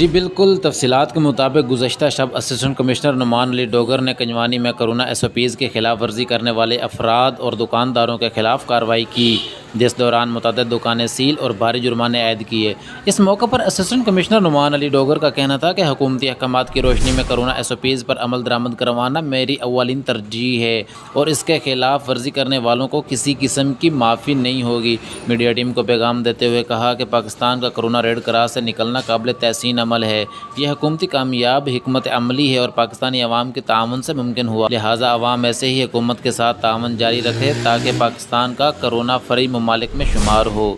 जी बिल्कुल, तफ़सीलात के मुताबिक गुज़श्ता शब असिस्टेंट कमिश्नर नुमान अली डोगर ने कंजवानी में कोरोना SOPs की खिलाफ वर्जी करने वाले अफराद और दुकानदारों के खिलाफ कार्रवाई की, जिस दौरान मुतअद्दिद दुकानें सील और भारी जुर्माने आयद किए। इस मौके पर असिस्टेंट कमिश्नर नुमान अली डोगर का कहना था कि हुकूमती अहकामात की रोशनी में कोरोना SOPs पर अमल दरामद करवाना मेरी अव्वलीन तरजीह है और इसके खिलाफ वर्जी करने वालों को किसी किस्म की माफ़ी नहीं होगी। मीडिया टीम को पैगाम देते हुए कहा कि पाकिस्तान का कोरोना रेड क्रॉस से निकलना काबिल तहसीन अमल है। यह हुकूमती कामयाब हिकमत अमली है और पाकिस्तानी अवाम के ताउन से मुमकिन हुआ, लिहाजा अवाम ऐसे ही हुकूमत के साथ ताउन जारी रखे ताकि पाकिस्तान का कोरोना फ्री ममालिक में शुमार हो।